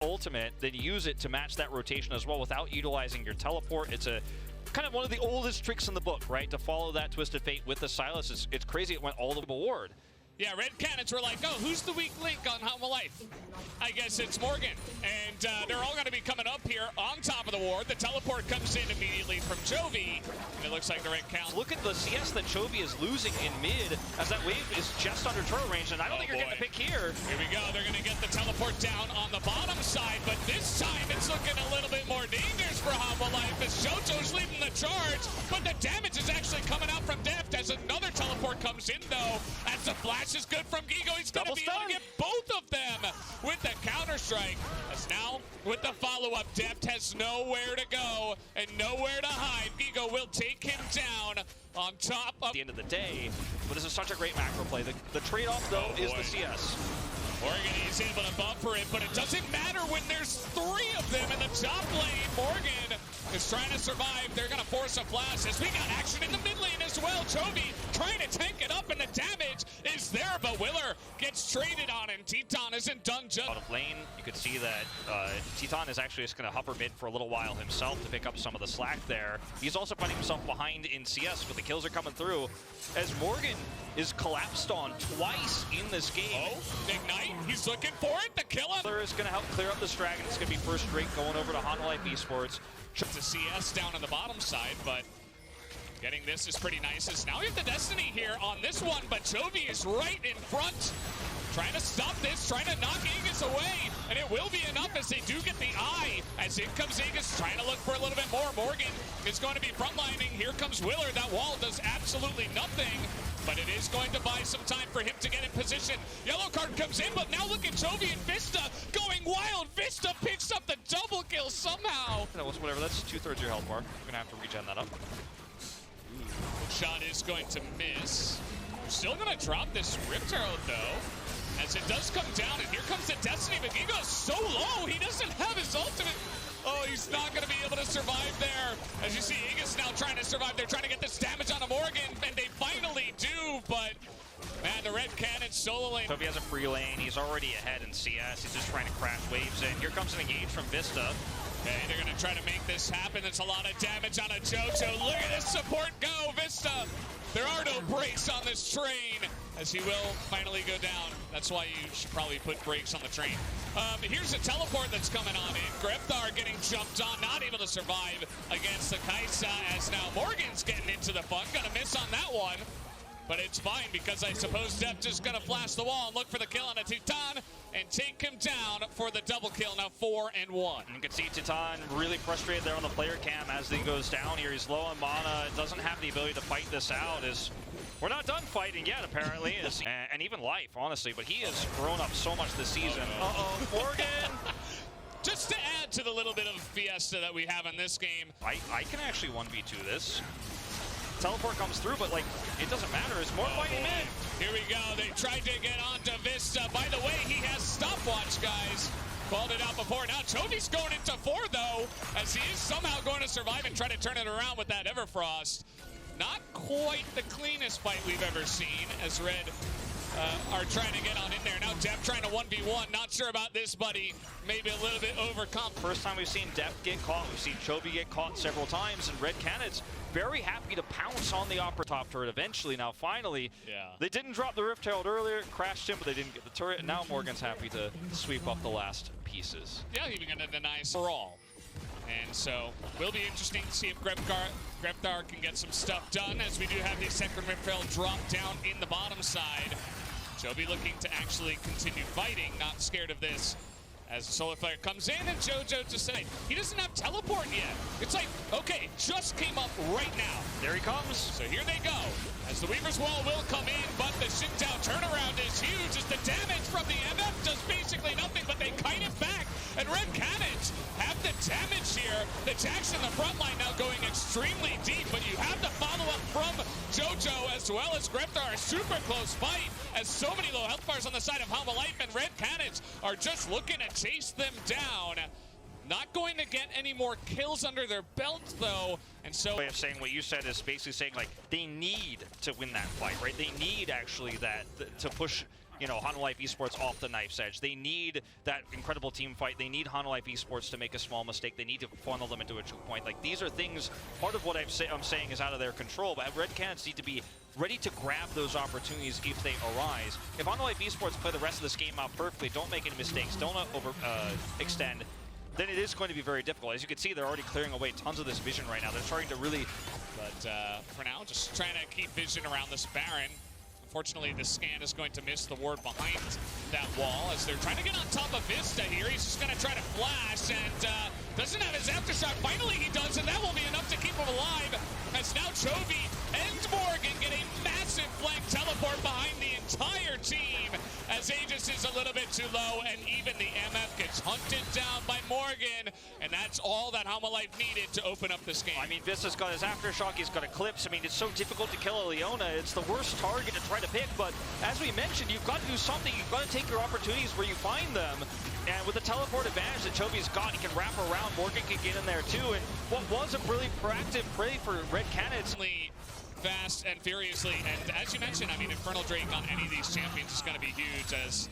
ultimate, then use it to match that rotation as well without utilizing your teleport. It's a kind of one of the oldest tricks in the book, right? To follow that Twisted Fate with the Silas, it's crazy it went all the board. Yeah, Red Cannons were like, oh, who's the weak link on Home Life? I guess it's Morgan. And they're all going to be coming up here on top of the ward. The teleport comes in immediately from Chovy. And it looks like the Red Count. Look at the CS that Chovy is losing in mid as that wave is just under turret range. And I don't think you're getting a pick here. Here we go. They're going to get the teleport down on the bottom side. But this time it's looking a little bit more dangerous for Home Life as Jojo's leading the charge. But the damage is actually coming out from Deft as another teleport comes in, though. As the flash is good from Gigo. He's going to be able to get both of them with the counter-strike. As now, with the follow-up, Deft has nowhere to go and nowhere to hide. Gigo will take him down on top of... At the end of the day, but this is such a great macro play. The trade-off, though, is the CS. Morgan is able to buffer it, but it doesn't matter when there's three of them in the top lane. Morgan is trying to survive. They're going to force a flash as we got action in the mid lane as well. Chovy trying to tank it up, and the damage is there, but Willer gets traded on, and Teton isn't done just... Out of lane, you could see that Teton is actually just going to hover mid for a little while himself to pick up some of the slack there. He's also finding himself behind in CS, but the kills are coming through as Morgan is collapsed on twice in this game. Oh, Ignite, he's looking for it, the kill him. Willer is going to help clear up this dragon. It's going to be first straight going over to Honda Life Esports. To CS down on the bottom side, but getting this is pretty nice. As now we have the Destiny here on this one, but Chovy is right in front. Trying to stop this, trying to knock Aegis away, and it will be enough as they do get the eye. As in comes Aegis, trying to look for a little bit more. Morgan is going to be frontlining. Here comes Willer. That wall does absolutely nothing, but it is going to buy some time for him to get in position. Yellow card comes in, but now look at Chovy and Vista going wild. Vista picks up the double kill somehow. Whatever, that's 2/3 your health bar. We're going to have to regen that up. Shot is going to miss. We're still going to drop this Rift Arrow, though, as it does come down, and here comes the Destiny, but Gigo's so low, he doesn't have his ultimate. Oh, he's not going to be able to survive there. As you see, Aegis now trying to survive. They're trying to get this damage onto Morgan, and they finally do, but man, the Red Cannon solo lane. Chovy has a free lane. He's already ahead in CS. He's just trying to crash waves in. Here comes an engage from Vista. Okay, they're going to try to make this happen. That's a lot of damage on a Jojo. Look at this support go, Vista. There are no brakes on this train, as he will finally go down. That's why you should probably put brakes on the train. Here's a teleport that's coming on in. Grefthar getting jumped on, not able to survive against the Kaisa, as now Morgan's getting into the fun. Gonna miss on that one, but it's fine because I suppose Deft is gonna flash the wall and look for the kill on a Teton and take him down for the double kill. Now 4-1. You can see Teton really frustrated there on the player cam as he goes down here. He's low on mana, doesn't have the ability to fight this out. We're not done fighting yet, apparently, and even life, honestly, but he has grown up so much this season. Uh-oh, Morgan! Just to add to the little bit of fiesta that we have in this game. I can actually 1v2 this. Teleport comes through, but like, it doesn't matter. It's more fighting in. Here we go. They tried to get onto Vista. By the way, he has stopwatch, guys. Called it out before. Now Chovy's going into 4, though, as he is somehow going to survive and try to turn it around with that Everfrost. Not quite the cleanest fight we've ever seen, as Red are trying to get on in there. Now Deft trying to 1v1. Not sure about this, buddy. Maybe a little bit overconfident. First time we've seen Deft get caught. We've seen Chovy get caught several times, and Red Cannon's very happy to pounce on the upper top turret eventually. Now finally, they didn't drop the Rift Herald earlier, crashed him, but they didn't get the turret, and now Morgan's happy to sweep up the last pieces. Yeah, even going to deny for all. And so, will be interesting to see if Grefthar can get some stuff done, as we do have the second Rift Herald drop down in the bottom side. Chovy looking to actually continue fighting, not scared of this. As the Solar Flare comes in, and Jojo just said, he doesn't have teleport yet. It's like, okay, just came up right now. There he comes. So here they go. As the Weaver's Wall will come in, but the sit-down turnaround is huge, as the damage from the MF does basically nothing, but they kite it back. And Red Cannons have the damage here. The Jax in the front line now going extremely deep, but you have the follow-up from Jojo as well as Grefthar. A super close fight, as so many low health bars on the side of Homa Life, and Red Cannons are just looking to chase them down. Not going to get any more kills under their belt, though, and so... Way of saying what you said is basically saying, like, they need to win that fight, right? They need, actually, that to push you know, Hanwha Life Esports off the knife's edge. They need that incredible team fight. They need Hanwha Life Esports to make a small mistake. They need to funnel them into a choke point. Like, these are things, part of what I'm saying is out of their control, but Red Canids need to be ready to grab those opportunities if they arise. If Hanwha Life Esports play the rest of this game out perfectly, don't make any mistakes, don't extend, then it is going to be very difficult. As you can see, they're already clearing away tons of this vision right now. They're starting to really... But for now, just trying to keep vision around this Baron. Unfortunately, the scan is going to miss the ward behind that wall as they're trying to get on top of Vista here. He's just going to try to flash and doesn't have his aftershock. Finally, he does, and that will be enough to keep him alive. As now Chovy and Morgan get a massive flank teleport behind the entire team as Aegis is a little bit too low, and even the MF gets hunted down by Morgan, and that's all that Hanwha Life needed to open up this game. I mean, Vista's got his aftershock, he's got Eclipse. I mean, it's so difficult to kill a Leona. It's the worst target to try to pick, but as we mentioned, you've got to do something. You've got to take your opportunities where you find them. And with the teleport advantage that Chovy's got, he can wrap around. Morgan can get in there too. And what was a really proactive play for Red Canids. Fast and furiously, and as you mentioned, I mean, Infernal Drake on any of these champions is going to be huge, as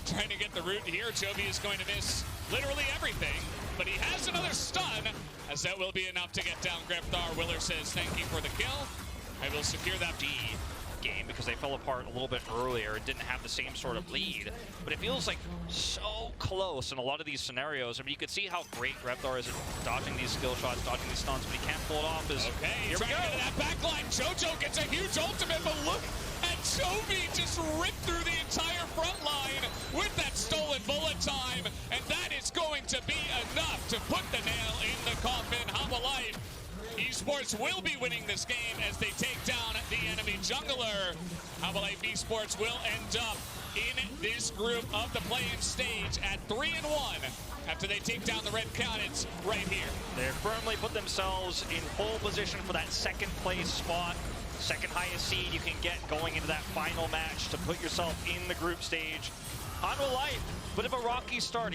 trying to get the root here, Chovy is going to miss literally everything, but he has another stun, as that will be enough to get down Greftar. Willer says thank you for the kill. I will secure that D game because they fell apart a little bit earlier and didn't have the same sort of lead, but it feels like so close in a lot of these scenarios. I mean, you can see how great Greftar is at dodging these skill shots, dodging these stuns, but he can't pull it off. Okay, here we go. That backline, JoJo gets a huge ultimate, but look at Chovy just rip through the entire front line with that stolen bullet time, and that is going to be enough to put the nail in the coffin. Hanwha Life Esports will be winning this game as they take down the enemy jungler. Hanwha Life Esports will end up in this group of the play-in stage at 3-1 after they take down the Red Canids right here. They firmly put themselves in pole position for that second place spot. Second highest seed you can get going into that final match to put yourself in the group stage. Hanwha Life, bit of a rocky start.